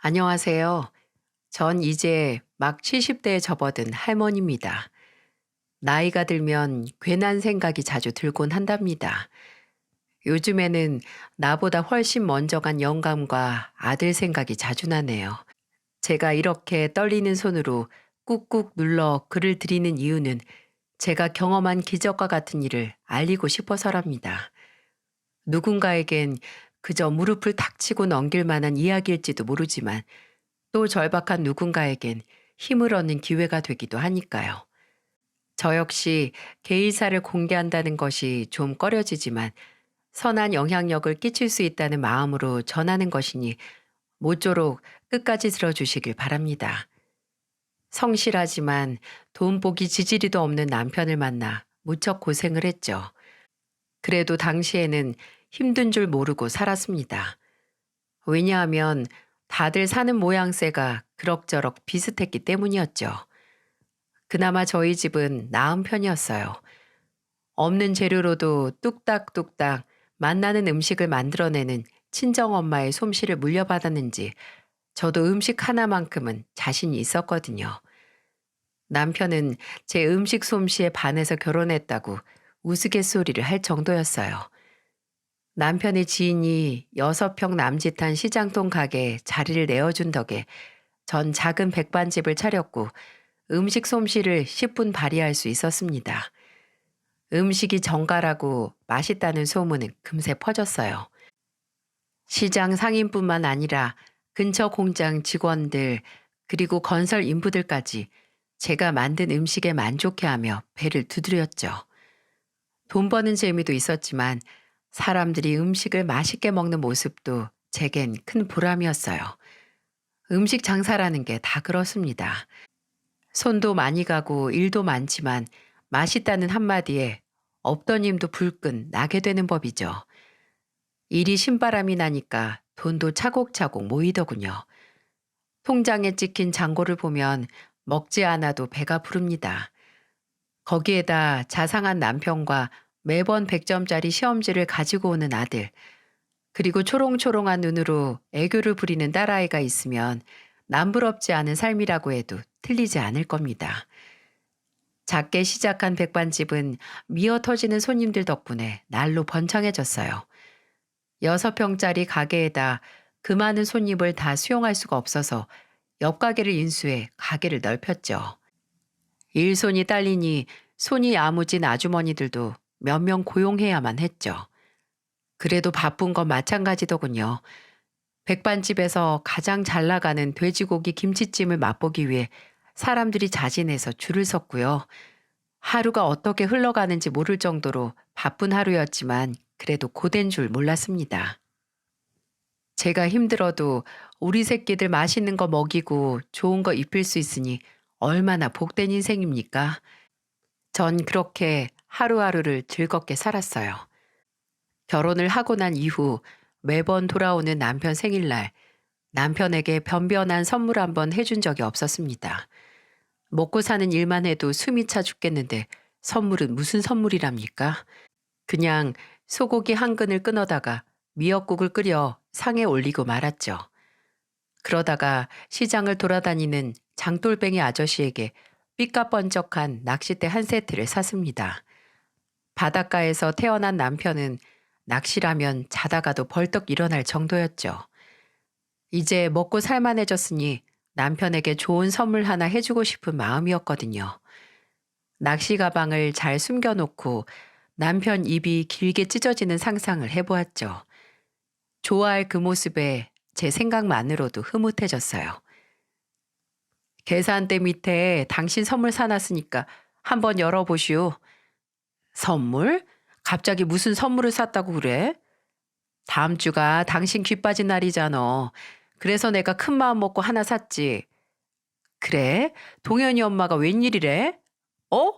안녕하세요. 전 이제 막 70대에 접어든 할머니입니다. 나이가 들면 괜한 생각이 자주 들곤 한답니다. 요즘에는 나보다 훨씬 먼저 간 영감과 아들 생각이 자주 나네요. 제가 이렇게 떨리는 손으로 꾹꾹 눌러 글을 드리는 이유는 제가 경험한 기적과 같은 일을 알리고 싶어서랍니다. 누군가에겐 그저 무릎을 탁 치고 넘길 만한 이야기일지도 모르지만 또 절박한 누군가에겐 힘을 얻는 기회가 되기도 하니까요. 저 역시 개의사를 공개한다는 것이 좀 꺼려지지만 선한 영향력을 끼칠 수 있다는 마음으로 전하는 것이니 모쪼록 끝까지 들어주시길 바랍니다. 성실하지만 돈복이 지지리도 없는 남편을 만나 무척 고생을 했죠. 그래도 당시에는 힘든 줄 모르고 살았습니다. 왜냐하면 다들 사는 모양새가 그럭저럭 비슷했기 때문이었죠. 그나마 저희 집은 나은 편이었어요. 없는 재료로도 뚝딱뚝딱 맛나는 음식을 만들어내는 친정엄마의 솜씨를 물려받았는지 저도 음식 하나만큼은 자신이 있었거든요. 남편은 제 음식 솜씨에 반해서 결혼했다고 우스갯소리를 할 정도였어요. 남편의 지인이 6평 남짓한 시장동 가게에 자리를 내어준 덕에 전 작은 백반집을 차렸고 음식 솜씨를 10분 발휘할 수 있었습니다. 음식이 정갈하고 맛있다는 소문은 금세 퍼졌어요. 시장 상인뿐만 아니라 근처 공장 직원들 그리고 건설 인부들까지 제가 만든 음식에 만족해하며 배를 두드렸죠. 돈 버는 재미도 있었지만 사람들이 음식을 맛있게 먹는 모습도 제겐 큰 보람이었어요. 음식 장사라는 게 다 그렇습니다. 손도 많이 가고 일도 많지만 맛있다는 한마디에 없던 힘도 불끈 나게 되는 법이죠. 일이 신바람이 나니까 돈도 차곡차곡 모이더군요. 통장에 찍힌 잔고를 보면 먹지 않아도 배가 부릅니다. 거기에다 자상한 남편과 매번 100점짜리 시험지를 가지고 오는 아들, 그리고 초롱초롱한 눈으로 애교를 부리는 딸아이가 있으면 남부럽지 않은 삶이라고 해도 틀리지 않을 겁니다. 작게 시작한 백반집은 미어 터지는 손님들 덕분에 날로 번창해졌어요. 6평짜리 가게에다 그 많은 손님을 다 수용할 수가 없어서 옆 가게를 인수해 가게를 넓혔죠. 일손이 딸리니 손이 야무진 아주머니들도 몇 명 고용해야만 했죠. 그래도 바쁜 건 마찬가지더군요. 백반집에서 가장 잘 나가는 돼지고기 김치찜을 맛보기 위해 사람들이 자진해서 줄을 섰고요. 하루가 어떻게 흘러가는지 모를 정도로 바쁜 하루였지만 그래도 고된 줄 몰랐습니다. 제가 힘들어도 우리 새끼들 맛있는 거 먹이고 좋은 거 입힐 수 있으니 얼마나 복된 인생입니까? 전 그렇게 하루하루를 즐겁게 살았어요. 결혼을 하고 난 이후 매번 돌아오는 남편 생일날 남편에게 변변한 선물 한번 해준 적이 없었습니다. 먹고 사는 일만 해도 숨이 차 죽겠는데 선물은 무슨 선물이랍니까? 그냥 소고기 한 근을 끊어다가 미역국을 끓여 상에 올리고 말았죠. 그러다가 시장을 돌아다니는 장돌뱅이 아저씨에게 삐까번쩍한 낚싯대 한 세트를 샀습니다. 바닷가에서 태어난 남편은 낚시라면 자다가도 벌떡 일어날 정도였죠. 이제 먹고 살만해졌으니 남편에게 좋은 선물 하나 해주고 싶은 마음이었거든요. 낚시 가방을 잘 숨겨놓고 남편 입이 길게 찢어지는 상상을 해보았죠. 좋아할 그 모습에 제 생각만으로도 흐뭇해졌어요. 계산대 밑에 당신 선물 사놨으니까 한번 열어보시오. 선물? 갑자기 무슨 선물을 샀다고 그래? 다음 주가 당신 귀 빠진 날이잖아. 그래서 내가 큰 마음 먹고 하나 샀지. 그래? 동현이 엄마가 웬일이래? 어?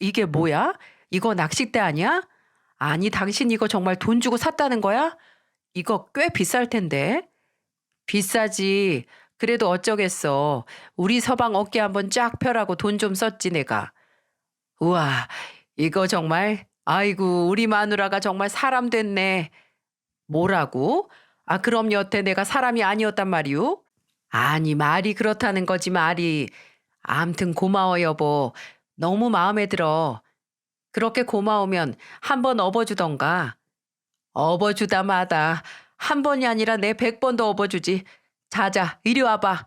이게 뭐야? 이거 낚싯대 아니야? 아니, 당신 이거 정말 돈 주고 샀다는 거야? 이거 꽤 비쌀 텐데. 비싸지. 그래도 어쩌겠어. 우리 서방 어깨 한번 쫙 펴라고 돈 좀 썼지 내가. 우와, 이거 정말 아이고 우리 마누라가 정말 사람 됐네. 뭐라고? 아 그럼 여태 내가 사람이 아니었단 말이오? 아니, 말이 그렇다는 거지, 말이. 암튼 고마워, 여보. 너무 마음에 들어. 그렇게 고마우면 한 번 업어주던가. 업어주다 마다. 한 번이 아니라 내 100번도 업어주지. 자자, 이리 와봐.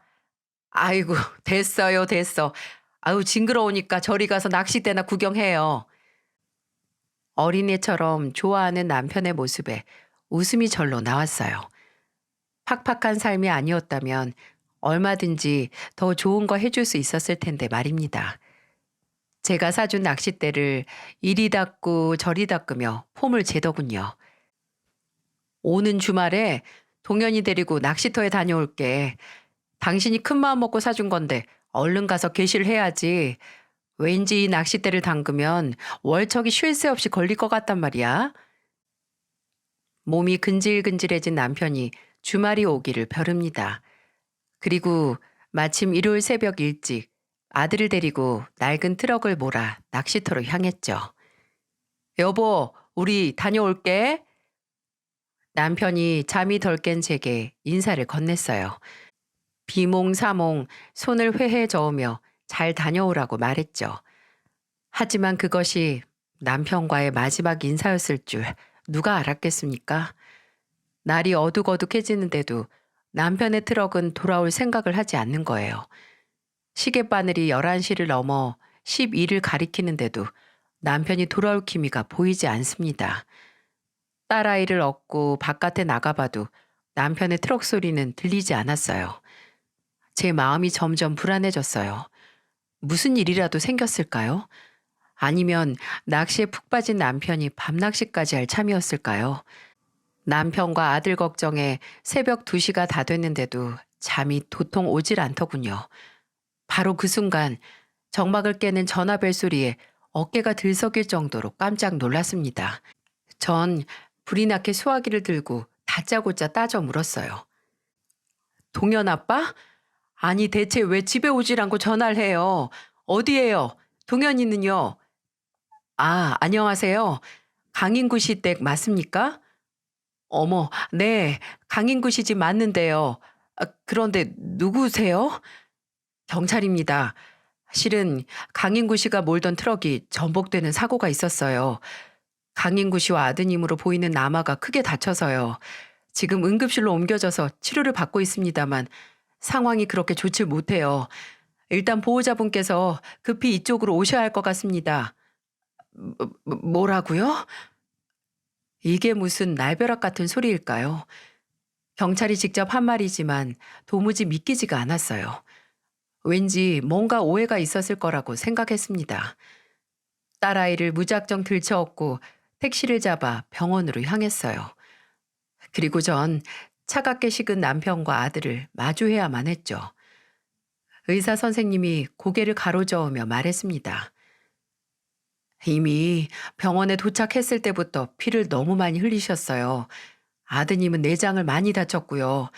아이고, 됐어요, 됐어. 아유, 징그러우니까 저리 가서 낚싯대나 구경해요. 어린애처럼 좋아하는 남편의 모습에 웃음이 절로 나왔어요. 팍팍한 삶이 아니었다면 얼마든지 더 좋은 거 해줄 수 있었을 텐데 말입니다. 제가 사준 낚싯대를 이리 닦고 저리 닦으며 폼을 재더군요. 오는 주말에 동현이 데리고 낚시터에 다녀올게. 당신이 큰 마음 먹고 사준 건데 얼른 가서 개시를 해야지. 왠지 이 낚싯대를 담그면 월척이 쉴 새 없이 걸릴 것 같단 말이야. 몸이 근질근질해진 남편이 주말이 오기를 벼릅니다. 그리고 마침 일요일 새벽 일찍 아들을 데리고 낡은 트럭을 몰아 낚시터로 향했죠. 여보, 우리 다녀올게. 남편이 잠이 덜 깬 제게 인사를 건넸어요. 비몽사몽 손을 회해 저으며 잘 다녀오라고 말했죠. 하지만 그것이 남편과의 마지막 인사였을 줄 누가 알았겠습니까? 날이 어둑어둑해지는데도 남편의 트럭은 돌아올 생각을 하지 않는 거예요. 시계바늘이 11시를 넘어 12를 가리키는데도 남편이 돌아올 기미가 보이지 않습니다. 딸아이를 업고 바깥에 나가봐도 남편의 트럭 소리는 들리지 않았어요. 제 마음이 점점 불안해졌어요. 무슨 일이라도 생겼을까요? 아니면 낚시에 푹 빠진 남편이 밤낚시까지 할 참이었을까요? 남편과 아들 걱정에 새벽 2시가 다 됐는데도 잠이 도통 오질 않더군요. 바로 그 순간 정막을 깨는 전화벨 소리에 어깨가 들썩일 정도로 깜짝 놀랐습니다. 전 불이 나게 수화기를 들고 다짜고짜 따져 물었어요. 동현 아빠? 아니 대체 왜 집에 오질 않고 전화를 해요? 어디에요? 동현이는요? 아, 안녕하세요. 강인구 씨 댁 맞습니까? 어머, 네, 강인구 씨 집 맞는데요. 그런데 누구세요? 경찰입니다. 실은 강인구 씨가 몰던 트럭이 전복되는 사고가 있었어요. 강인구 씨와 아드님으로 보이는 남아가 크게 다쳐서요. 지금 응급실로 옮겨져서 치료를 받고 있습니다만 상황이 그렇게 좋지 못해요. 일단 보호자분께서 급히 이쪽으로 오셔야 할 것 같습니다. 뭐라고요? 이게 무슨 날벼락 같은 소리일까요? 경찰이 직접 한 말이지만 도무지 믿기지가 않았어요. 왠지 뭔가 오해가 있었을 거라고 생각했습니다. 딸아이를 무작정 들쳐업고 택시를 잡아 병원으로 향했어요. 그리고 전 차갑게 식은 남편과 아들을 마주해야만 했죠. 의사 선생님이 고개를 가로저으며 말했습니다. 이미 병원에 도착했을 때부터 피를 너무 많이 흘리셨어요. 아드님은 내장을 많이 다쳤고요.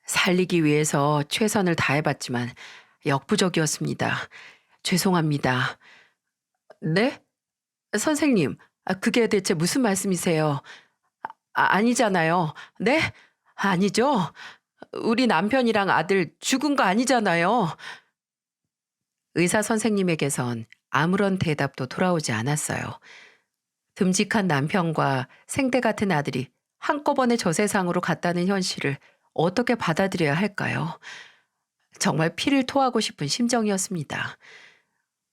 살리기 위해서 최선을 다해봤지만 역부족이었습니다. 죄송합니다. 네? 선생님, 그게 대체 무슨 말씀이세요? 아니잖아요. 네? 아니죠? 우리 남편이랑 아들 죽은 거 아니잖아요. 의사 선생님에게선 아무런 대답도 돌아오지 않았어요. 듬직한 남편과 생대 같은 아들이 한꺼번에 저 세상으로 갔다는 현실을 어떻게 받아들여야 할까요? 정말 피를 토하고 싶은 심정이었습니다.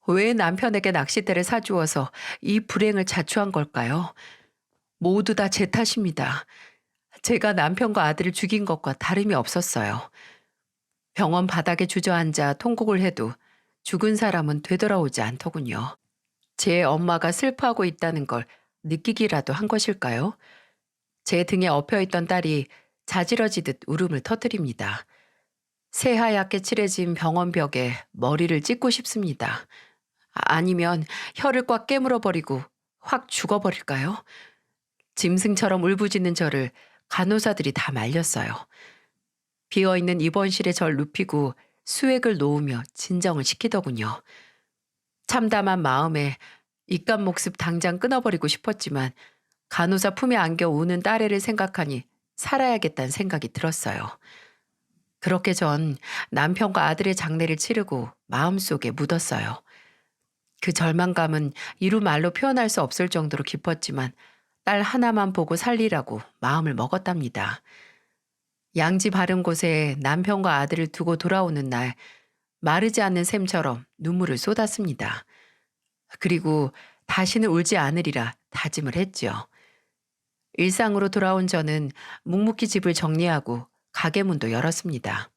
왜 남편에게 낚싯대를 사주어서 이 불행을 자초한 걸까요? 모두 다 제 탓입니다. 제가 남편과 아들을 죽인 것과 다름이 없었어요. 병원 바닥에 주저앉아 통곡을 해도 죽은 사람은 되돌아오지 않더군요. 제 엄마가 슬퍼하고 있다는 걸 느끼기라도 한 것일까요? 제 등에 엎여있던 딸이 자지러지듯 울음을 터뜨립니다. 새하얗게 칠해진 병원 벽에 머리를 찍고 싶습니다. 아니면 혀를 꽉 깨물어버리고 확 죽어버릴까요? 짐승처럼 울부짖는 저를 간호사들이 다 말렸어요. 비어있는 입원실에 절 눕히고 수액을 놓으며 진정을 시키더군요. 참담한 마음에 입간 목습 당장 끊어버리고 싶었지만 간호사 품에 안겨 우는 딸애를 생각하니 살아야겠다는 생각이 들었어요. 그렇게 전 남편과 아들의 장례를 치르고 마음속에 묻었어요. 그 절망감은 이루 말로 표현할 수 없을 정도로 깊었지만 딸 하나만 보고 살리라고 마음을 먹었답니다. 양지 바른 곳에 남편과 아들을 두고 돌아오는 날 마르지 않는 샘처럼 눈물을 쏟았습니다. 그리고 다시는 울지 않으리라 다짐을 했지요. 일상으로 돌아온 저는 묵묵히 집을 정리하고 가게 문도 열었습니다.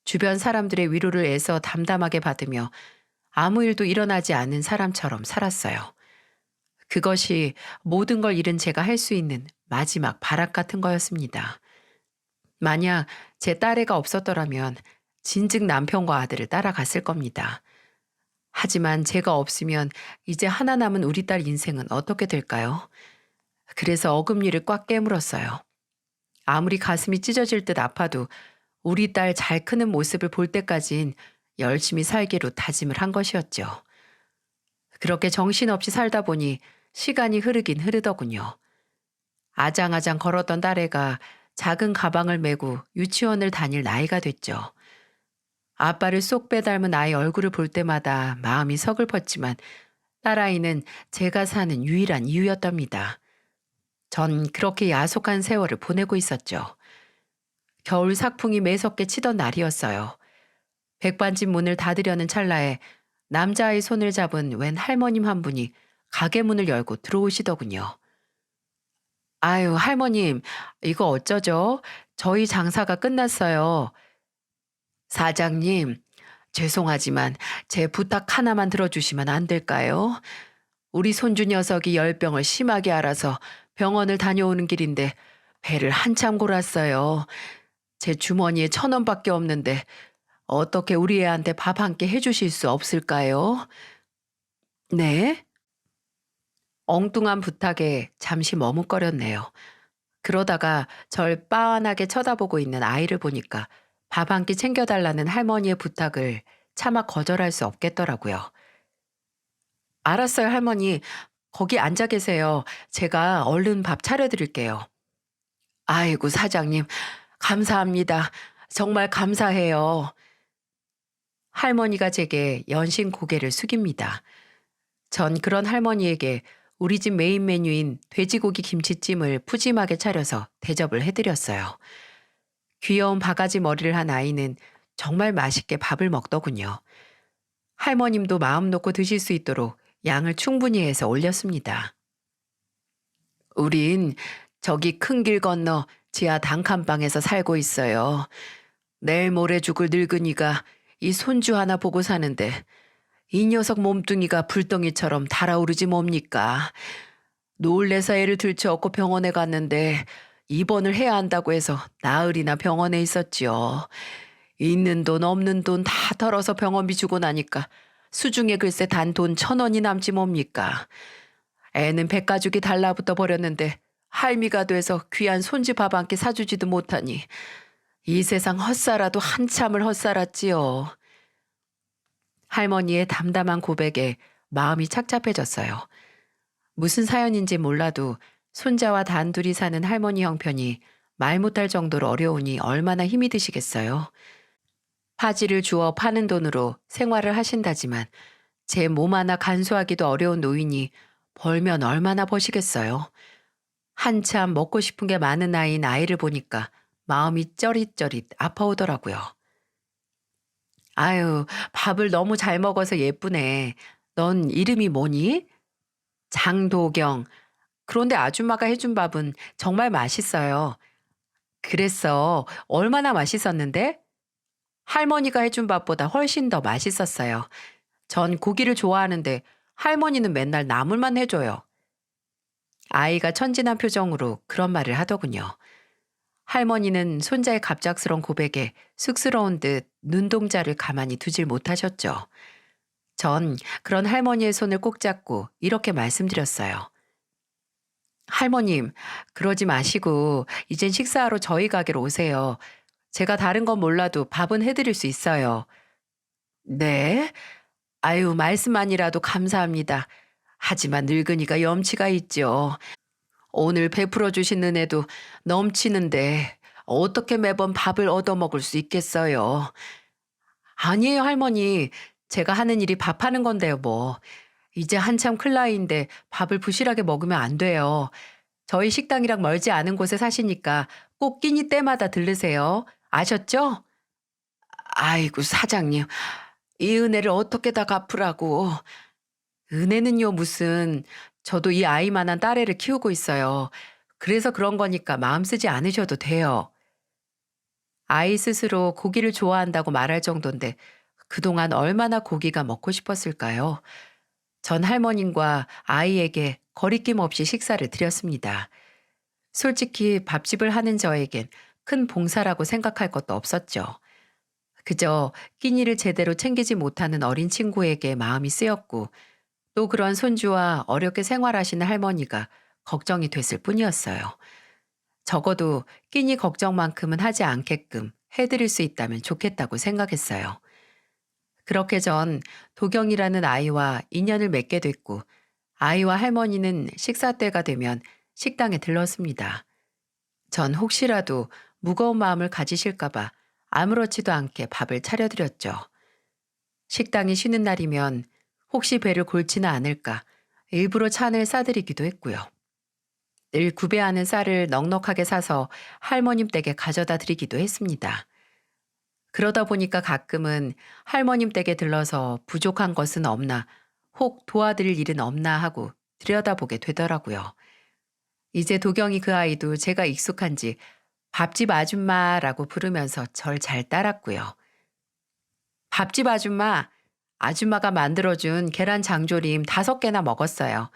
주변 사람들의 위로를 애써 담담하게 받으며 아무 일도 일어나지 않은 사람처럼 살았어요. 그것이 모든 걸 잃은 제가 할 수 있는 마지막 발악 같은 거였습니다. 만약 제 딸애가 없었더라면 진즉 남편과 아들을 따라갔을 겁니다. 하지만 제가 없으면 이제 하나 남은 우리 딸 인생은 어떻게 될까요? 그래서 어금니를 꽉 깨물었어요. 아무리 가슴이 찢어질 듯 아파도 우리 딸 잘 크는 모습을 볼 때까진 열심히 살기로 다짐을 한 것이었죠. 그렇게 정신없이 살다 보니 시간이 흐르긴 흐르더군요. 아장아장 걸었던 딸애가 작은 가방을 메고 유치원을 다닐 나이가 됐죠. 아빠를 쏙 빼닮은 아이 얼굴을 볼 때마다 마음이 서글펐지만 딸아이는 제가 사는 유일한 이유였답니다. 전 그렇게 야속한 세월을 보내고 있었죠. 겨울 삭풍이 매섭게 치던 날이었어요. 백반집 문을 닫으려는 찰나에 남자아이 손을 잡은 웬 할머님 한 분이 가게 문을 열고 들어오시더군요. 아유, 할머님, 이거 어쩌죠? 저희 장사가 끝났어요. 사장님, 죄송하지만 제 부탁 하나만 들어주시면 안 될까요? 우리 손주 녀석이 열병을 심하게 앓아서 병원을 다녀오는 길인데 배를 한참 골았어요. 제 주머니에 1,000원밖에 없는데 어떻게 우리 애한테 밥 한 끼 해주실 수 없을까요? 네? 엉뚱한 부탁에 잠시 머뭇거렸네요. 그러다가 절 빤하게 쳐다보고 있는 아이를 보니까 밥 한 끼 챙겨달라는 할머니의 부탁을 차마 거절할 수 없겠더라고요. 알았어요, 할머니. 거기 앉아 계세요. 제가 얼른 밥 차려드릴게요. 아이고, 사장님. 감사합니다. 정말 감사해요. 할머니가 제게 연신 고개를 숙입니다. 전 그런 할머니에게 우리 집 메인 메뉴인 돼지고기 김치찜을 푸짐하게 차려서 대접을 해드렸어요. 귀여운 바가지 머리를 한 아이는 정말 맛있게 밥을 먹더군요. 할머님도 마음 놓고 드실 수 있도록 양을 충분히 해서 올렸습니다. 우린 저기 큰 길 건너 지하 단칸방에서 살고 있어요. 내일 모레 죽을 늙은이가 이 손주 하나 보고 사는데 이 녀석 몸뚱이가 불덩이처럼 달아오르지 뭡니까? 놀래서 애를 들쳐업고 병원에 갔는데 입원을 해야 한다고 해서 나흘이나 병원에 있었지요. 있는 돈 없는 돈 다 털어서 병원비 주고 나니까 수중에 글쎄 단 돈 1,000원이 남지 뭡니까? 애는 백가죽이 달라붙어 버렸는데 할미가 돼서 귀한 손주 밥 한 끼 사주지도 못하니 이 세상 헛살아도 한참을 헛살았지요. 할머니의 담담한 고백에 마음이 착잡해졌어요. 무슨 사연인지 몰라도 손자와 단둘이 사는 할머니 형편이 말 못할 정도로 어려우니 얼마나 힘이 드시겠어요. 파지를 주워 파는 돈으로 생활을 하신다지만 제 몸 하나 간수하기도 어려운 노인이 벌면 얼마나 버시겠어요. 한참 먹고 싶은 게 많은 나이인 아이를 보니까 마음이 쩌릿쩌릿 아파오더라고요. 아유, 밥을 너무 잘 먹어서 예쁘네. 넌 이름이 뭐니? 장도경. 그런데 아줌마가 해준 밥은 정말 맛있어요. 그랬어. 얼마나 맛있었는데? 할머니가 해준 밥보다 훨씬 더 맛있었어요. 전 고기를 좋아하는데 할머니는 맨날 나물만 해줘요. 아이가 천진한 표정으로 그런 말을 하더군요. 할머니는 손자의 갑작스런 고백에 쑥스러운 듯 눈동자를 가만히 두질 못하셨죠. 전 그런 할머니의 손을 꼭 잡고 이렇게 말씀드렸어요. 할머님, 그러지 마시고 이젠 식사하러 저희 가게로 오세요. 제가 다른 건 몰라도 밥은 해드릴 수 있어요. 네? 아유, 말씀만이라도 감사합니다. 하지만 늙은이가 염치가 있죠. 오늘 베풀어 주신 은혜도 넘치는데 어떻게 매번 밥을 얻어먹을 수 있겠어요? 아니에요, 할머니. 제가 하는 일이 밥하는 건데요, 뭐. 이제 한참 클 나이인데 밥을 부실하게 먹으면 안 돼요. 저희 식당이랑 멀지 않은 곳에 사시니까 꼭 끼니 때마다 들르세요. 아셨죠? 아이고, 사장님. 이 은혜를 어떻게 다 갚으라고. 은혜는요, 무슨. 저도 이 아이만한 딸애를 키우고 있어요. 그래서 그런 거니까 마음 쓰지 않으셔도 돼요. 아이 스스로 고기를 좋아한다고 말할 정도인데 그동안 얼마나 고기가 먹고 싶었을까요? 전 할머님과 아이에게 거리낌 없이 식사를 드렸습니다. 솔직히 밥집을 하는 저에겐 큰 봉사라고 생각할 것도 없었죠. 그저 끼니를 제대로 챙기지 못하는 어린 친구에게 마음이 쓰였고 또 그런 손주와 어렵게 생활하시는 할머니가 걱정이 됐을 뿐이었어요. 적어도 끼니 걱정만큼은 하지 않게끔 해드릴 수 있다면 좋겠다고 생각했어요. 그렇게 전 도경이라는 아이와 인연을 맺게 됐고 아이와 할머니는 식사 때가 되면 식당에 들렀습니다. 전 혹시라도 무거운 마음을 가지실까봐 아무렇지도 않게 밥을 차려드렸죠. 식당이 쉬는 날이면 혹시 배를 골지는 않을까 일부러 찬을 싸드리기도 했고요. 늘 구배하는 쌀을 넉넉하게 사서 할머님 댁에 가져다 드리기도 했습니다. 그러다 보니까 가끔은 할머님 댁에 들러서 부족한 것은 없나, 혹 도와드릴 일은 없나 하고 들여다보게 되더라고요. 이제 도경이 그 아이도 제가 익숙한지 밥집 아줌마라고 부르면서 절 잘 따랐고요. 밥집 아줌마, 아줌마가 만들어준 계란 장조림 5개나 먹었어요.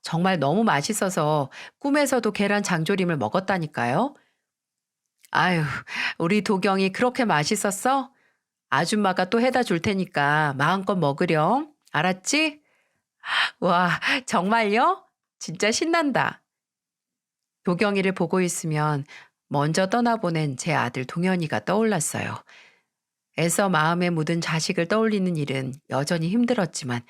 정말 너무 맛있어서 꿈에서도 계란 장조림을 먹었다니까요. 아유, 우리 도경이 그렇게 맛있었어? 아줌마가 또 해다 줄 테니까 마음껏 먹으렴. 알았지? 와, 정말요? 진짜 신난다. 도경이를 보고 있으면 먼저 떠나보낸 제 아들 동현이가 떠올랐어요. 애써 마음에 묻은 자식을 떠올리는 일은 여전히 힘들었지만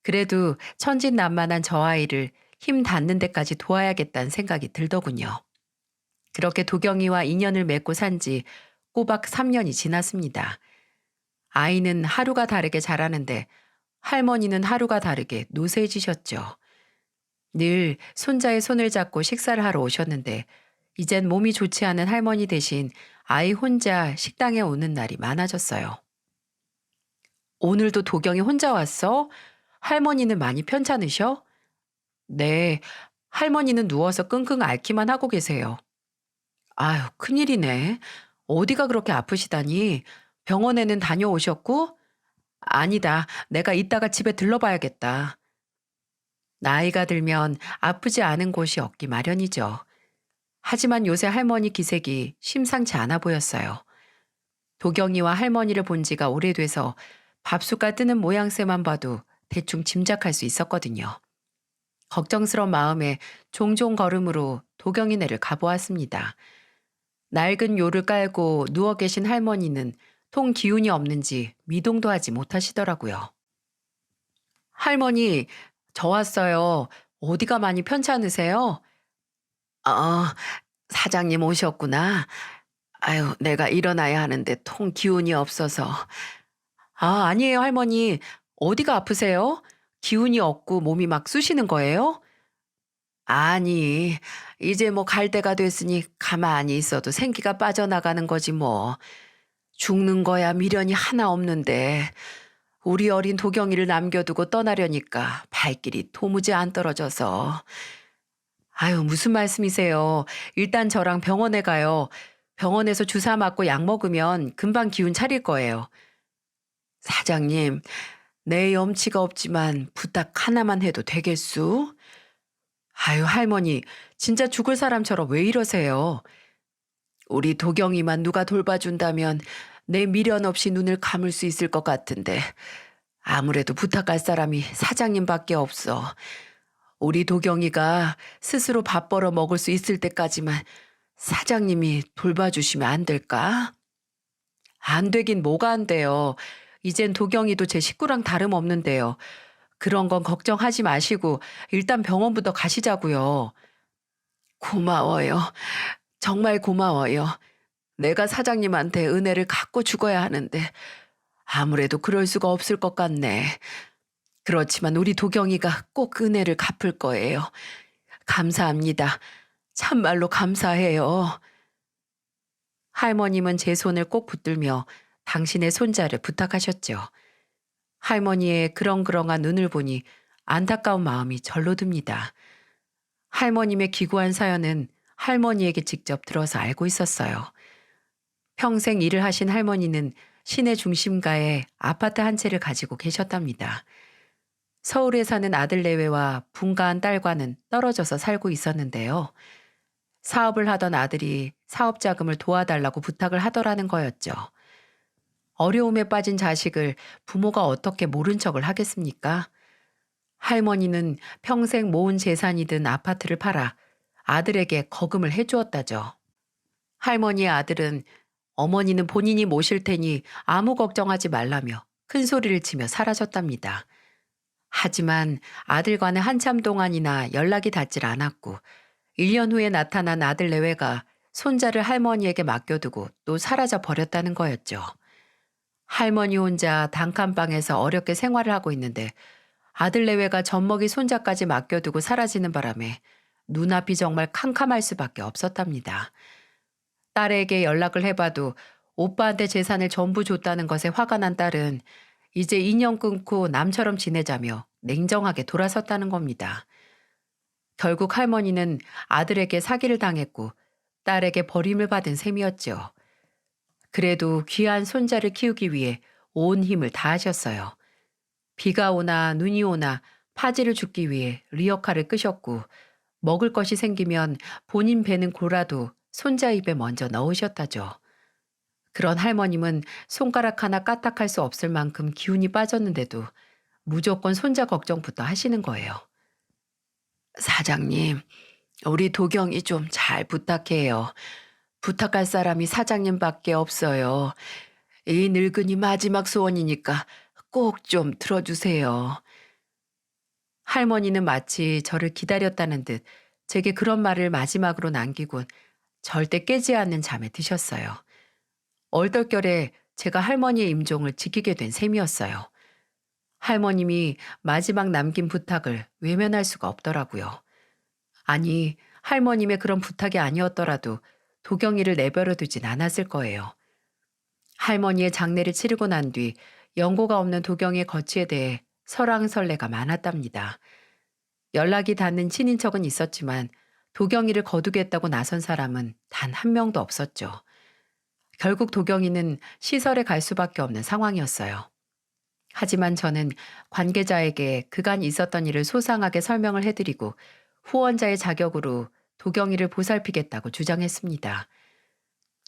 그래도 천진난만한 저 아이를 힘 닿는 데까지 도와야겠다는 생각이 들더군요. 그렇게 도경이와 인연을 맺고 산지 꼬박 3년이 지났습니다. 아이는 하루가 다르게 자라는데 할머니는 하루가 다르게 노쇠해지셨죠. 늘 손자의 손을 잡고 식사를 하러 오셨는데 이젠 몸이 좋지 않은 할머니 대신 아이 혼자 식당에 오는 날이 많아졌어요. 오늘도 도경이 혼자 왔어? 할머니는 많이 편찮으셔? 네, 할머니는 누워서 끙끙 앓기만 하고 계세요. 아유, 큰일이네. 어디가 그렇게 아프시다니? 병원에는 다녀오셨고? 아니다. 내가 이따가 집에 들러봐야겠다. 나이가 들면 아프지 않은 곳이 없기 마련이죠. 하지만 요새 할머니 기색이 심상치 않아 보였어요. 도경이와 할머니를 본 지가 오래돼서 밥숟갈 뜨는 모양새만 봐도 대충 짐작할 수 있었거든요. 걱정스러운 마음에 종종 걸음으로 도경이네를 가보았습니다. 낡은 요를 깔고 누워 계신 할머니는 통 기운이 없는지 미동도 하지 못하시더라고요. 할머니, 저 왔어요. 어디가 많이 편찮으세요? 아, 사장님 오셨구나. 아유, 내가 일어나야 하는데 통 기운이 없어서. 아, 아니에요, 할머니. 어디가 아프세요? 기운이 없고 몸이 막 쑤시는 거예요? 아니, 이제 뭐 갈 때가 됐으니 가만히 있어도 생기가 빠져나가는 거지 뭐. 죽는 거야 미련이 하나 없는데 우리 어린 도경이를 남겨두고 떠나려니까 발길이 도무지 안 떨어져서. 아유, 무슨 말씀이세요. 일단 저랑 병원에 가요. 병원에서 주사 맞고 약 먹으면 금방 기운 차릴 거예요. 사장님, 내 염치가 없지만 부탁 하나만 해도 되겠수? 아유, 할머니, 진짜 죽을 사람처럼 왜 이러세요? 우리 도경이만 누가 돌봐준다면 내 미련 없이 눈을 감을 수 있을 것 같은데 아무래도 부탁할 사람이 사장님밖에 없어. 우리 도경이가 스스로 밥 벌어 먹을 수 있을 때까지만 사장님이 돌봐주시면 안 될까? 안 되긴 뭐가 안 돼요. 이젠 도경이도 제 식구랑 다름없는데요. 그런 건 걱정하지 마시고 일단 병원부터 가시자고요. 고마워요. 정말 고마워요. 내가 사장님한테 은혜를 갚고 죽어야 하는데 아무래도 그럴 수가 없을 것 같네. 그렇지만 우리 도경이가 꼭 은혜를 갚을 거예요. 감사합니다. 참말로 감사해요. 할머님은 제 손을 꼭 붙들며 당신의 손자를 부탁하셨죠. 할머니의 그렁그렁한 눈을 보니 안타까운 마음이 절로 듭니다. 할머님의 기구한 사연은 할머니에게 직접 들어서 알고 있었어요. 평생 일을 하신 할머니는 시내 중심가에 아파트 한 채를 가지고 계셨답니다. 서울에 사는 아들 내외와 분가한 딸과는 떨어져서 살고 있었는데요. 사업을 하던 아들이 사업 자금을 도와달라고 부탁을 하더라는 거였죠. 어려움에 빠진 자식을 부모가 어떻게 모른 척을 하겠습니까? 할머니는 평생 모은 재산이 든 아파트를 팔아 아들에게 거금을 해주었다죠. 할머니의 아들은 어머니는 본인이 모실 테니 아무 걱정하지 말라며 큰 소리를 치며 사라졌답니다. 하지만 아들과는 한참 동안이나 연락이 닿질 않았고 1년 후에 나타난 아들 내외가 손자를 할머니에게 맡겨두고 또 사라져 버렸다는 거였죠. 할머니 혼자 단칸방에서 어렵게 생활을 하고 있는데 아들 내외가 젖먹이 손자까지 맡겨두고 사라지는 바람에 눈앞이 정말 캄캄할 수밖에 없었답니다. 딸에게 연락을 해봐도 오빠한테 재산을 전부 줬다는 것에 화가 난 딸은 이제 인연 끊고 남처럼 지내자며 냉정하게 돌아섰다는 겁니다. 결국 할머니는 아들에게 사기를 당했고 딸에게 버림을 받은 셈이었죠. 그래도 귀한 손자를 키우기 위해 온 힘을 다하셨어요. 비가 오나 눈이 오나 파지를 줍기 위해 리어카를 끄셨고 먹을 것이 생기면 본인 배는 고라도 손자 입에 먼저 넣으셨다죠. 그런 할머님은 손가락 하나 까딱할 수 없을 만큼 기운이 빠졌는데도 무조건 손자 걱정부터 하시는 거예요. 사장님, 우리 도경이 좀 잘 부탁해요. 부탁할 사람이 사장님밖에 없어요. 이 늙은이 마지막 소원이니까 꼭 좀 들어주세요. 할머니는 마치 저를 기다렸다는 듯 제게 그런 말을 마지막으로 남기곤 절대 깨지 않는 잠에 드셨어요. 얼떨결에 제가 할머니의 임종을 지키게 된 셈이었어요. 할머님이 마지막 남긴 부탁을 외면할 수가 없더라고요. 아니, 할머님의 그런 부탁이 아니었더라도 도경이를 내버려 두진 않았을 거예요. 할머니의 장례를 치르고 난 뒤 연고가 없는 도경이의 거취에 대해 설왕설래가 많았답니다. 연락이 닿는 친인척은 있었지만 도경이를 거두겠다고 나선 사람은 단 한 명도 없었죠. 결국 도경이는 시설에 갈 수밖에 없는 상황이었어요. 하지만 저는 관계자에게 그간 있었던 일을 소상하게 설명을 해드리고 후원자의 자격으로 도경이를 보살피겠다고 주장했습니다.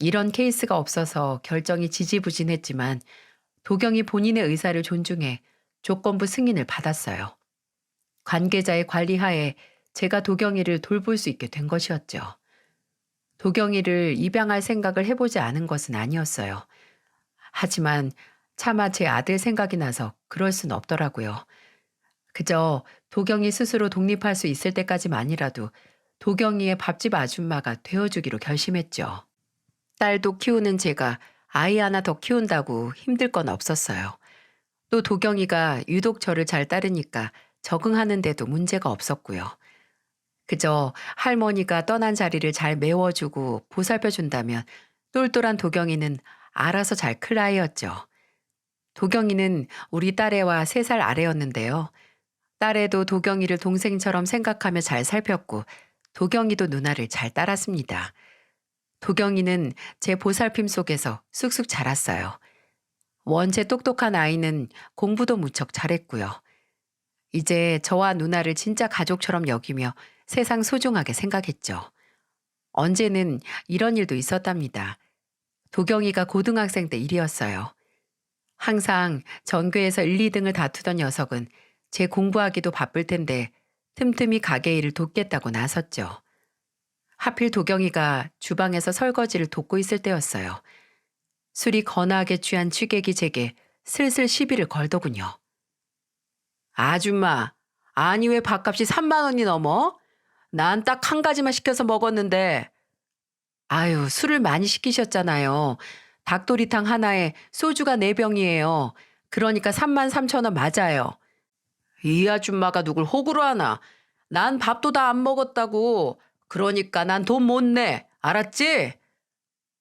이런 케이스가 없어서 결정이 지지부진했지만 도경이 본인의 의사를 존중해 조건부 승인을 받았어요. 관계자의 관리하에 제가 도경이를 돌볼 수 있게 된 것이었죠. 도경이를 입양할 생각을 해보지 않은 것은 아니었어요. 하지만 차마 제 아들 생각이 나서 그럴 순 없더라고요. 그저 도경이 스스로 독립할 수 있을 때까지만이라도 도경이의 밥집 아줌마가 되어주기로 결심했죠. 딸도 키우는 제가 아이 하나 더 키운다고 힘들 건 없었어요. 또 도경이가 유독 저를 잘 따르니까 적응하는데도 문제가 없었고요. 그저 할머니가 떠난 자리를 잘 메워주고 보살펴준다면 똘똘한 도경이는 알아서 잘 클 아이였죠. 도경이는 우리 딸애와 3살 아래였는데요. 딸애도 도경이를 동생처럼 생각하며 잘 살폈고 도경이도 누나를 잘 따랐습니다. 도경이는 제 보살핌 속에서 쑥쑥 자랐어요. 원체 똑똑한 아이는 공부도 무척 잘했고요. 이제 저와 누나를 진짜 가족처럼 여기며 세상 소중하게 생각했죠. 언제는 이런 일도 있었답니다. 도경이가 고등학생 때 일이었어요. 항상 전교에서 1, 2등을 다투던 녀석은 제 공부하기도 바쁠 텐데 틈틈이 가게 일을 돕겠다고 나섰죠. 하필 도경이가 주방에서 설거지를 돕고 있을 때였어요. 술이 거나하게 취한 취객이 제게 슬슬 시비를 걸더군요. 아줌마, 아니 왜 밥값이 3만 원이 넘어? 난 딱 한 가지만 시켜서 먹었는데. 아유, 술을 많이 시키셨잖아요. 닭도리탕 하나에 소주가 4병이에요. 그러니까 33,000원 맞아요. 이 아줌마가 누굴 호구로 하나? 난 밥도 다 안 먹었다고. 그러니까 난 돈 못 내. 알았지?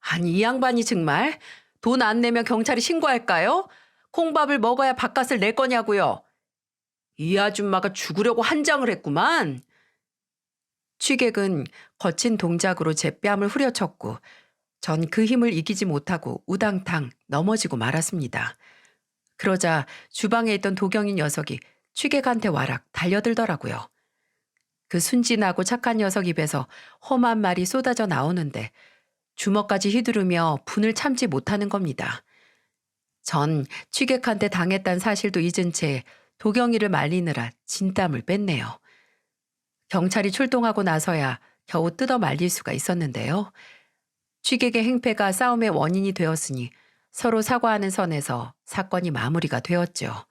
아니, 이 양반이 정말 돈 안 내면 경찰에 신고할까요? 콩밥을 먹어야 밥값을 낼 거냐고요. 이 아줌마가 죽으려고 한장을 했구만. 취객은 거친 동작으로 제 뺨을 후려쳤고 전 그 힘을 이기지 못하고 우당탕 넘어지고 말았습니다. 그러자 주방에 있던 도경인 녀석이 취객한테 와락 달려들더라고요. 그 순진하고 착한 녀석 입에서 험한 말이 쏟아져 나오는데 주먹까지 휘두르며 분을 참지 못하는 겁니다. 전 취객한테 당했다는 사실도 잊은 채 도경이를 말리느라 진땀을 뺐네요. 경찰이 출동하고 나서야 겨우 뜯어 말릴 수가 있었는데요. 취객의 행패가 싸움의 원인이 되었으니 서로 사과하는 선에서 사건이 마무리가 되었죠.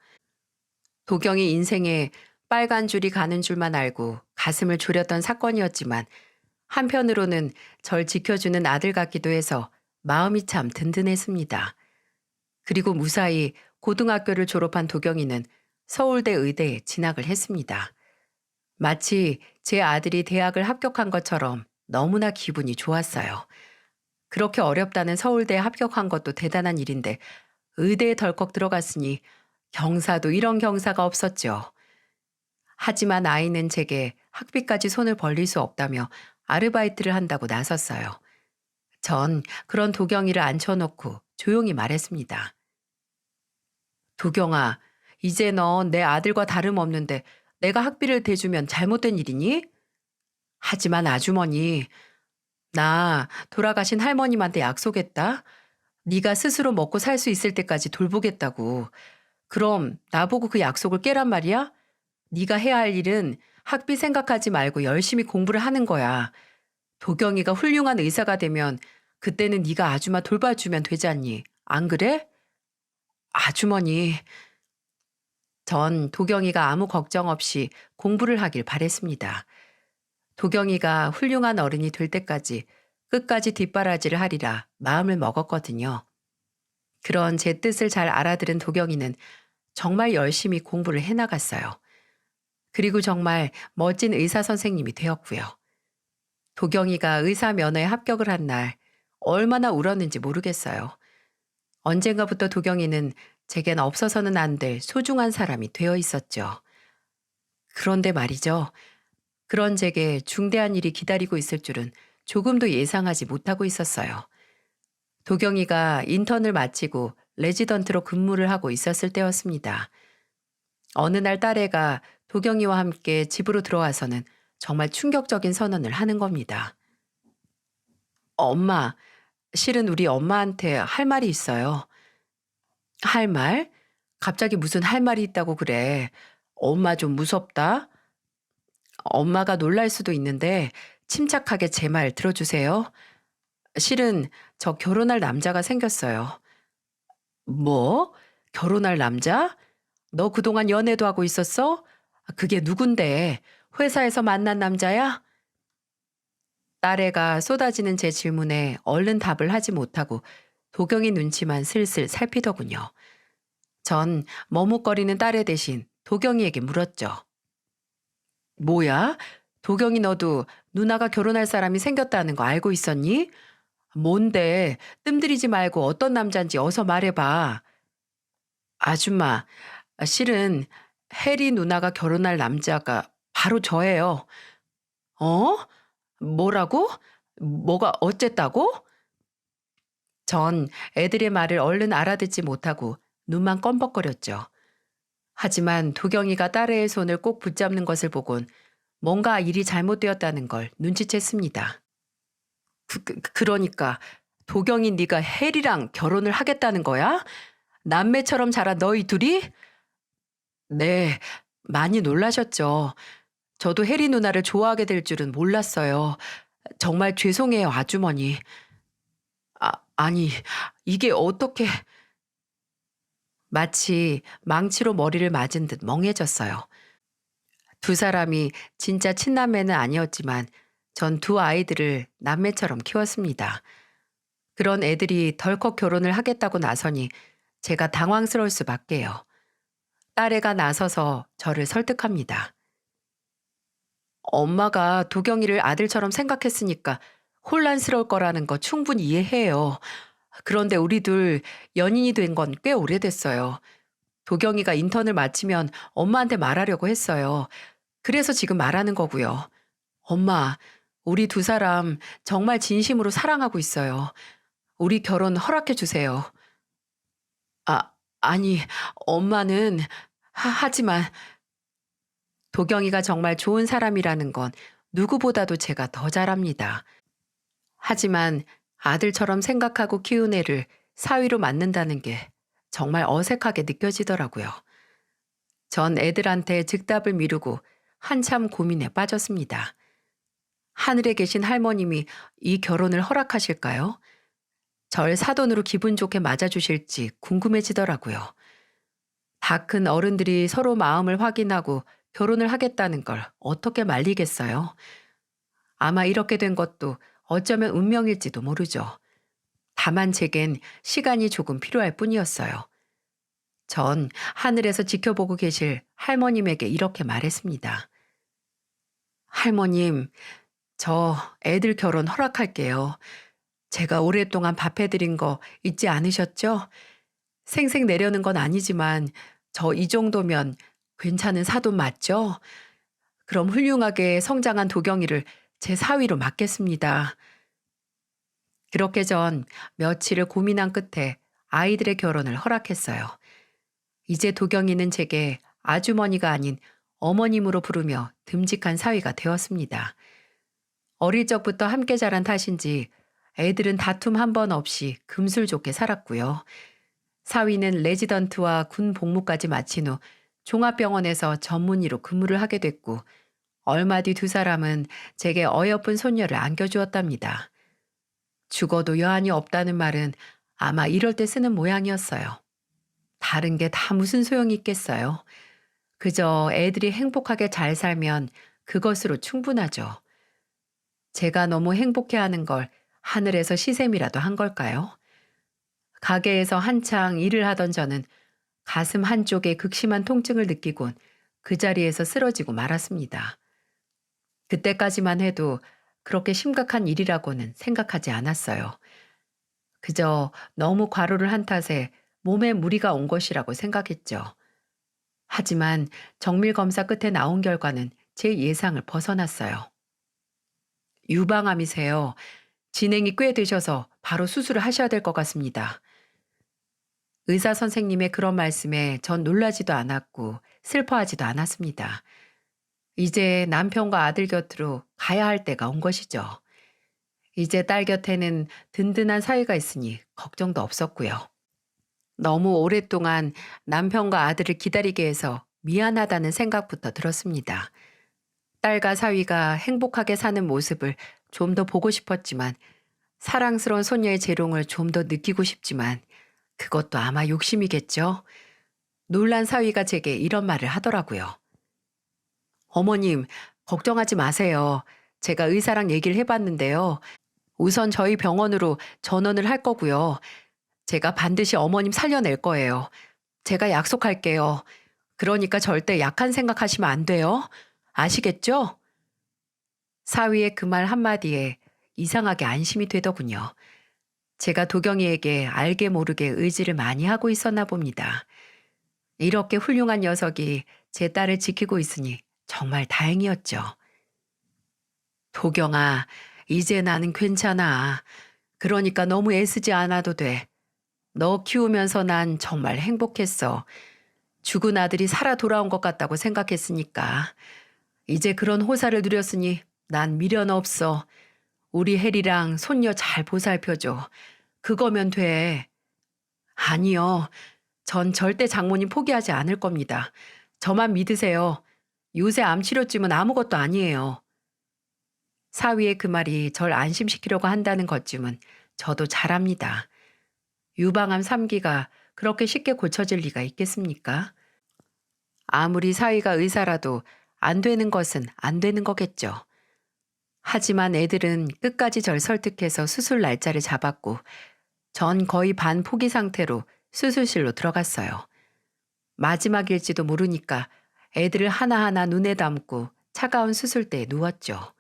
도경이 인생에 빨간 줄이 가는 줄만 알고 가슴을 졸였던 사건이었지만 한편으로는 절 지켜주는 아들 같기도 해서 마음이 참 든든했습니다. 그리고 무사히 고등학교를 졸업한 도경이는 서울대 의대에 진학을 했습니다. 마치 제 아들이 대학을 합격한 것처럼 너무나 기분이 좋았어요. 그렇게 어렵다는 서울대에 합격한 것도 대단한 일인데 의대에 덜컥 들어갔으니 경사도 이런 경사가 없었죠. 하지만 아이는 제게 학비까지 손을 벌릴 수 없다며 아르바이트를 한다고 나섰어요. 전 그런 도경이를 앉혀놓고 조용히 말했습니다. 도경아, 이제 넌 내 아들과 다름없는데 내가 학비를 대주면 잘못된 일이니? 하지만 아주머니, 나 돌아가신 할머님한테 약속했다. 네가 스스로 먹고 살 수 있을 때까지 돌보겠다고. 그럼 나보고 그 약속을 깨란 말이야? 네가 해야 할 일은 학비 생각하지 말고 열심히 공부를 하는 거야. 도경이가 훌륭한 의사가 되면 그때는 네가 아줌마 돌봐주면 되잖니. 안 그래? 아주머니, 전 도경이가 아무 걱정 없이 공부를 하길 바랬습니다. 도경이가 훌륭한 어른이 될 때까지 끝까지 뒷바라지를 하리라 마음을 먹었거든요. 그런 제 뜻을 잘 알아들은 도경이는 정말 열심히 공부를 해나갔어요. 그리고 정말 멋진 의사 선생님이 되었고요. 도경이가 의사 면허에 합격을 한 날 얼마나 울었는지 모르겠어요. 언젠가부터 도경이는 제겐 없어서는 안 될 소중한 사람이 되어 있었죠. 그런데 말이죠. 그런 제게 중대한 일이 기다리고 있을 줄은 조금도 예상하지 못하고 있었어요. 도경이가 인턴을 마치고 레지던트로 근무를 하고 있었을 때였습니다. 어느 날 딸애가 도경이와 함께 집으로 들어와서는 정말 충격적인 선언을 하는 겁니다. 엄마, 실은 우리 엄마한테 할 말이 있어요. 할 말? 갑자기 무슨 할 말이 있다고 그래. 엄마 좀 무섭다. 엄마가 놀랄 수도 있는데 침착하게 제 말 들어주세요. 실은 저 결혼할 남자가 생겼어요. 뭐? 결혼할 남자? 너 그동안 연애도 하고 있었어? 그게 누군데? 회사에서 만난 남자야? 딸애가 쏟아지는 제 질문에 얼른 답을 하지 못하고 도경이 눈치만 슬슬 살피더군요. 전 머뭇거리는 딸애 대신 도경이에게 물었죠. 뭐야? 도경이 너도 누나가 결혼할 사람이 생겼다는 거 알고 있었니? 뭔데? 뜸들이지 말고 어떤 남잔지 어서 말해봐. 아줌마, 실은 해리 누나가 결혼할 남자가 바로 저예요. 어? 뭐라고? 뭐가 어쨌다고? 전 애들의 말을 얼른 알아듣지 못하고 눈만 껌뻑거렸죠. 하지만 도경이가 딸의 손을 꼭 붙잡는 것을 보곤 뭔가 일이 잘못되었다는 걸 눈치챘습니다. 그러니까 도경이 네가 혜리랑 결혼을 하겠다는 거야? 남매처럼 자란 너희 둘이? 네, 많이 놀라셨죠. 저도 혜리 누나를 좋아하게 될 줄은 몰랐어요. 정말 죄송해요, 아주머니. 아니, 이게 어떻게... 마치 망치로 머리를 맞은 듯 멍해졌어요. 두 사람이 진짜 친남매는 아니었지만 전 두 아이들을 남매처럼 키웠습니다. 그런 애들이 덜컥 결혼을 하겠다고 나서니 제가 당황스러울 수밖에요. 딸애가 나서서 저를 설득합니다. 엄마가 도경이를 아들처럼 생각했으니까 혼란스러울 거라는 거 충분히 이해해요. 그런데 우리 둘 연인이 된 건 꽤 오래됐어요. 도경이가 인턴을 마치면 엄마한테 말하려고 했어요. 그래서 지금 말하는 거고요. 엄마, 우리 두 사람 정말 진심으로 사랑하고 있어요. 우리 결혼 허락해 주세요. 아, 아니, 엄마는, 하지만 도경이가 정말 좋은 사람이라는 건 누구보다도 제가 더 잘 압니다. 하지만 아들처럼 생각하고 키운 애를 사위로 맡는다는 게 정말 어색하게 느껴지더라고요. 전 애들한테 즉답을 미루고 한참 고민에 빠졌습니다. 하늘에 계신 할머님이 이 결혼을 허락하실까요? 절 사돈으로 기분 좋게 맞아주실지 궁금해지더라고요. 다 큰 어른들이 서로 마음을 확인하고 결혼을 하겠다는 걸 어떻게 말리겠어요? 아마 이렇게 된 것도 어쩌면 운명일지도 모르죠. 다만 제겐 시간이 조금 필요할 뿐이었어요. 전 하늘에서 지켜보고 계실 할머님에게 이렇게 말했습니다. 할머님, 저 애들 결혼 허락할게요. 제가 오랫동안 밥해드린 거 잊지 않으셨죠? 생색 내려는 건 아니지만 저 이 정도면 괜찮은 사돈 맞죠? 그럼 훌륭하게 성장한 도경이를 제 사위로 맡겠습니다. 그렇게 전 며칠을 고민한 끝에 아이들의 결혼을 허락했어요. 이제 도경이는 제게 아주머니가 아닌 어머님으로 부르며 듬직한 사위가 되었습니다. 어릴 적부터 함께 자란 탓인지 애들은 다툼 한 번 없이 금술 좋게 살았고요. 사위는 레지던트와 군 복무까지 마친 후 종합병원에서 전문의로 근무를 하게 됐고 얼마 뒤 두 사람은 제게 어여쁜 손녀를 안겨주었답니다. 죽어도 여한이 없다는 말은 아마 이럴 때 쓰는 모양이었어요. 다른 게 다 무슨 소용이 있겠어요. 그저 애들이 행복하게 잘 살면 그것으로 충분하죠. 제가 너무 행복해하는 걸 하늘에서 시샘이라도 한 걸까요? 가게에서 한창 일을 하던 저는 가슴 한쪽에 극심한 통증을 느끼곤 그 자리에서 쓰러지고 말았습니다. 그때까지만 해도 그렇게 심각한 일이라고는 생각하지 않았어요. 그저 너무 과로를 한 탓에 몸에 무리가 온 것이라고 생각했죠. 하지만 정밀 검사 끝에 나온 결과는 제 예상을 벗어났어요. 유방암이세요. 진행이 꽤 되셔서 바로 수술을 하셔야 될 것 같습니다. 의사 선생님의 그런 말씀에 전 놀라지도 않았고 슬퍼하지도 않았습니다. 이제 남편과 아들 곁으로 가야 할 때가 온 것이죠. 이제 딸 곁에는 든든한 사이가 있으니 걱정도 없었고요. 너무 오랫동안 남편과 아들을 기다리게 해서 미안하다는 생각부터 들었습니다. 딸과 사위가 행복하게 사는 모습을 좀 더 보고 싶었지만 사랑스러운 손녀의 재롱을 좀 더 느끼고 싶지만 그것도 아마 욕심이겠죠. 놀란 사위가 제게 이런 말을 하더라고요. 어머님, 걱정하지 마세요. 제가 의사랑 얘기를 해봤는데요. 우선 저희 병원으로 전원을 할 거고요. 제가 반드시 어머님 살려낼 거예요. 제가 약속할게요. 그러니까 절대 약한 생각하시면 안 돼요. 아시겠죠? 사위의 그 말 한마디에 이상하게 안심이 되더군요. 제가 도경이에게 알게 모르게 의지를 많이 하고 있었나 봅니다. 이렇게 훌륭한 녀석이 제 딸을 지키고 있으니 정말 다행이었죠. 도경아, 이제 나는 괜찮아. 그러니까 너무 애쓰지 않아도 돼. 너 키우면서 난 정말 행복했어. 죽은 아들이 살아 돌아온 것 같다고 생각했으니까. 이제 그런 호사를 누렸으니 난 미련 없어. 우리 혜리랑 손녀 잘 보살펴줘. 그거면 돼. 아니요. 전 절대 장모님 포기하지 않을 겁니다. 저만 믿으세요. 요새 암 치료쯤은 아무것도 아니에요. 사위의 그 말이 절 안심시키려고 한다는 것쯤은 저도 잘 압니다. 유방암 3기가 그렇게 쉽게 고쳐질 리가 있겠습니까? 아무리 사위가 의사라도 안 되는 것은 안 되는 거겠죠. 하지만 애들은 끝까지 절 설득해서 수술 날짜를 잡았고 전 거의 반 포기 상태로 수술실로 들어갔어요. 마지막일지도 모르니까 애들을 하나하나 눈에 담고 차가운 수술대에 누웠죠.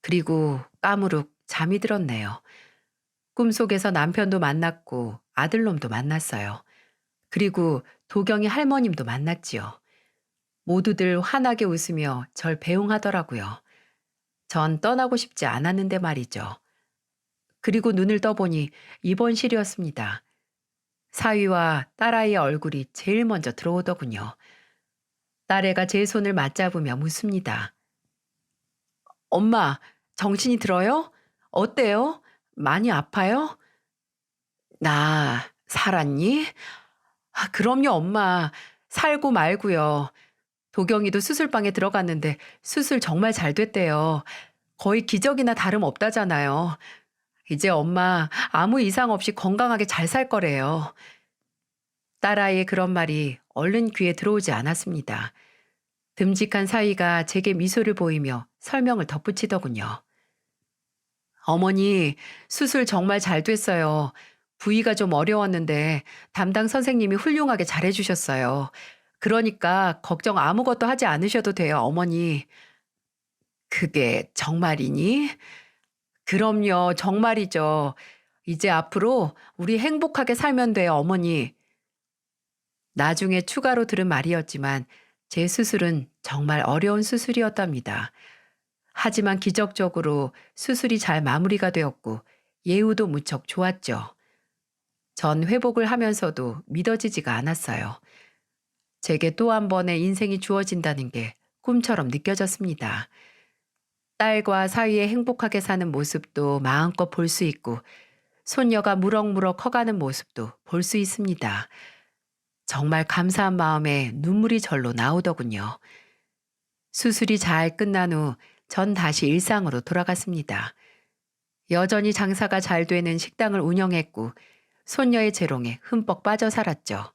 그리고 까무룩 잠이 들었네요. 꿈속에서 남편도 만났고 아들놈도 만났어요. 그리고 도경이 할머님도 만났지요. 모두들 환하게 웃으며 절 배웅하더라고요. 전 떠나고 싶지 않았는데 말이죠. 그리고 눈을 떠보니 입원실이었습니다. 사위와 딸아이의 얼굴이 제일 먼저 들어오더군요. 딸애가 제 손을 맞잡으며 묻습니다. 엄마, 정신이 들어요? 어때요? 많이 아파요? 나 살았니? 그럼요, 엄마. 살고 말고요. 도경이도 수술방에 들어갔는데 수술 정말 잘 됐대요. 거의 기적이나 다름없다잖아요. 이제 엄마 아무 이상 없이 건강하게 잘 살 거래요. 딸아이의 그런 말이 얼른 귀에 들어오지 않았습니다. 듬직한 사위가 제게 미소를 보이며 설명을 덧붙이더군요. 어머니, 수술 정말 잘 됐어요. 부위가 좀 어려웠는데 담당 선생님이 훌륭하게 잘해주셨어요. 그러니까 걱정 아무것도 하지 않으셔도 돼요, 어머니. 그게 정말이니? 그럼요, 정말이죠. 이제 앞으로 우리 행복하게 살면 돼요, 어머니. 나중에 추가로 들은 말이었지만 제 수술은 정말 어려운 수술이었답니다. 하지만 기적적으로 수술이 잘 마무리가 되었고 예후도 무척 좋았죠. 전 회복을 하면서도 믿어지지가 않았어요. 제게 또 한 번의 인생이 주어진다는 게 꿈처럼 느껴졌습니다. 딸과 사위에 행복하게 사는 모습도 마음껏 볼 수 있고 손녀가 무럭무럭 커가는 모습도 볼 수 있습니다. 정말 감사한 마음에 눈물이 절로 나오더군요. 수술이 잘 끝난 후 전 다시 일상으로 돌아갔습니다. 여전히 장사가 잘 되는 식당을 운영했고 손녀의 재롱에 흠뻑 빠져 살았죠.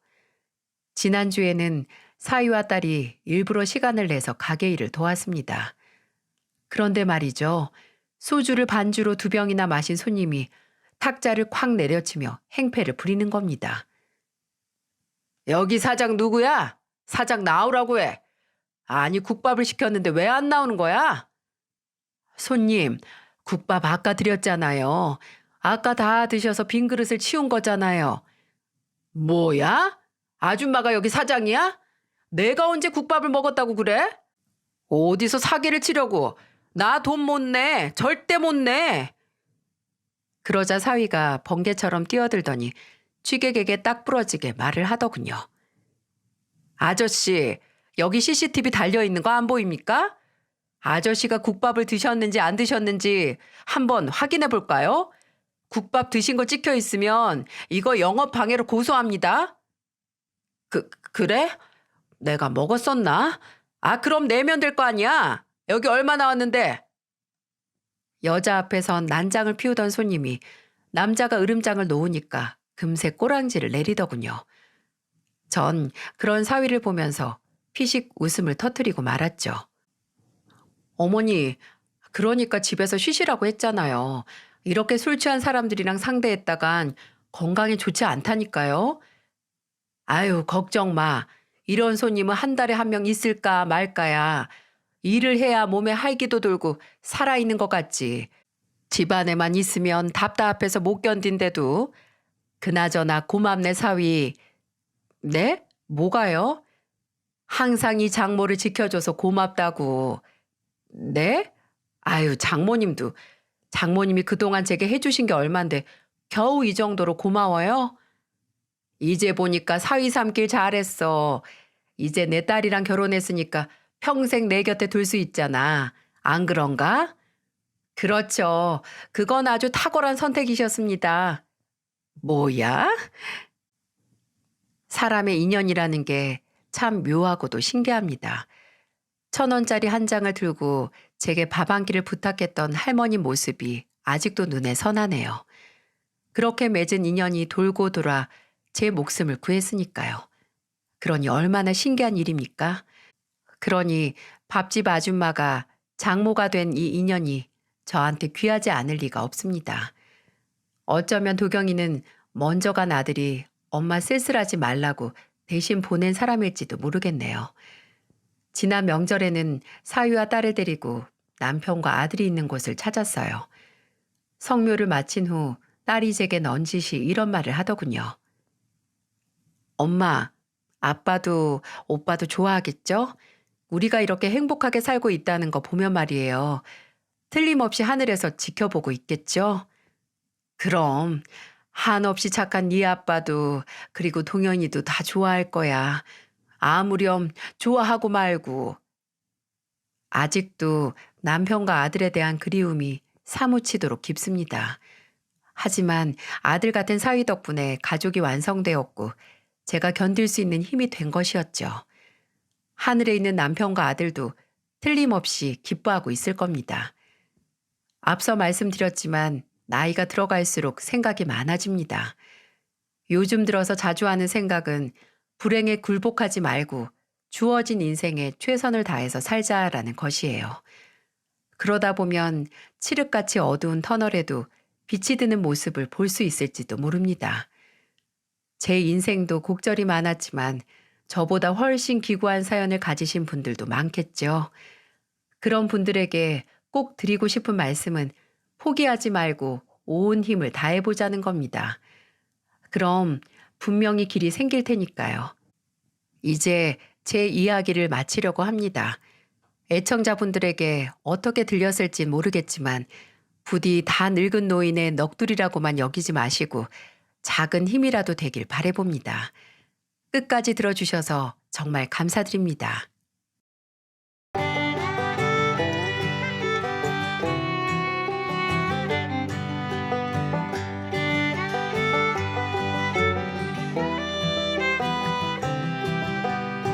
지난주에는 사위와 딸이 일부러 시간을 내서 가게 일을 도왔습니다. 그런데 말이죠. 소주를 반주로 2병이나 마신 손님이 탁자를 콱 내려치며 행패를 부리는 겁니다. 여기 사장 누구야? 사장 나오라고 해. 아니 국밥을 시켰는데 왜 안 나오는 거야? 손님, 국밥 아까 드렸잖아요. 아까 다 드셔서 빈 그릇을 치운 거잖아요. 뭐야? 아줌마가 여기 사장이야? 내가 언제 국밥을 먹었다고 그래? 어디서 사기를 치려고? 나 돈 못 내. 절대 못 내. 그러자 사위가 번개처럼 뛰어들더니 취객에게 딱 부러지게 말을 하더군요. 아저씨, 여기 CCTV 달려있는 거 안 보입니까? 아저씨가 국밥을 드셨는지 안 드셨는지 한번 확인해 볼까요? 국밥 드신 거 찍혀 있으면 이거 영업 방해로 고소합니다. 그래? 내가 먹었었나? 그럼 내면 될 거 아니야? 여기 얼마 나왔는데? 여자 앞에선 난장을 피우던 손님이 남자가 으름장을 놓으니까 금세 꼬랑지를 내리더군요. 전 그런 사위를 보면서 피식 웃음을 터뜨리고 말았죠. 어머니, 그러니까 집에서 쉬시라고 했잖아요. 이렇게 술 취한 사람들이랑 상대했다간 건강에 좋지 않다니까요. 아유, 걱정 마. 이런 손님은 한 달에 한 명 있을까 말까야. 일을 해야 몸에 활기도 돌고 살아있는 것 같지. 집안에만 있으면 답답해서 못 견딘데도. 그나저나 고맙네 사위. 네? 뭐가요? 항상 이 장모를 지켜줘서 고맙다고. 네? 아유, 장모님이 그동안 제게 해주신 게 얼만데 겨우 이 정도로 고마워요? 이제 보니까 사위 삼길 잘했어. 이제 내 딸이랑 결혼했으니까 평생 내 곁에 둘 수 있잖아. 안 그런가? 그렇죠. 그건 아주 탁월한 선택이셨습니다. 뭐야? 사람의 인연이라는 게 참 묘하고도 신기합니다. 1,000원짜리 한 장을 들고 제게 밥 한 끼를 부탁했던 할머니 모습이 아직도 눈에 선하네요. 그렇게 맺은 인연이 돌고 돌아 제 목숨을 구했으니까요. 그러니 얼마나 신기한 일입니까? 그러니 밥집 아줌마가 장모가 된 이 인연이 저한테 귀하지 않을 리가 없습니다. 어쩌면 도경이는 먼저 간 아들이 엄마 쓸쓸하지 말라고 대신 보낸 사람일지도 모르겠네요. 지난 명절에는 사위와 딸을 데리고 남편과 아들이 있는 곳을 찾았어요. 성묘를 마친 후 딸이 제게 넌지시 이런 말을 하더군요. 엄마, 아빠도 오빠도 좋아하겠죠? 우리가 이렇게 행복하게 살고 있다는 거 보면 말이에요. 틀림없이 하늘에서 지켜보고 있겠죠? 그럼 한없이 착한 네 아빠도 그리고 동현이도 다 좋아할 거야. 아무렴 좋아하고 말고. 아직도 남편과 아들에 대한 그리움이 사무치도록 깊습니다. 하지만 아들 같은 사위 덕분에 가족이 완성되었고 제가 견딜 수 있는 힘이 된 것이었죠. 하늘에 있는 남편과 아들도 틀림없이 기뻐하고 있을 겁니다. 앞서 말씀드렸지만 나이가 들어갈수록 생각이 많아집니다. 요즘 들어서 자주 하는 생각은 불행에 굴복하지 말고 주어진 인생에 최선을 다해서 살자라는 것이에요. 그러다 보면 칠흑같이 어두운 터널에도 빛이 드는 모습을 볼 수 있을지도 모릅니다. 제 인생도 곡절이 많았지만 저보다 훨씬 기구한 사연을 가지신 분들도 많겠죠. 그런 분들에게 꼭 드리고 싶은 말씀은 포기하지 말고 온 힘을 다해보자는 겁니다. 그럼 분명히 길이 생길 테니까요. 이제 제 이야기를 마치려고 합니다. 애청자분들에게 어떻게 들렸을진 모르겠지만 부디 다 늙은 노인의 넋두리라고만 여기지 마시고 작은 힘이라도 되길 바라봅니다. 끝까지 들어주셔서 정말 감사드립니다.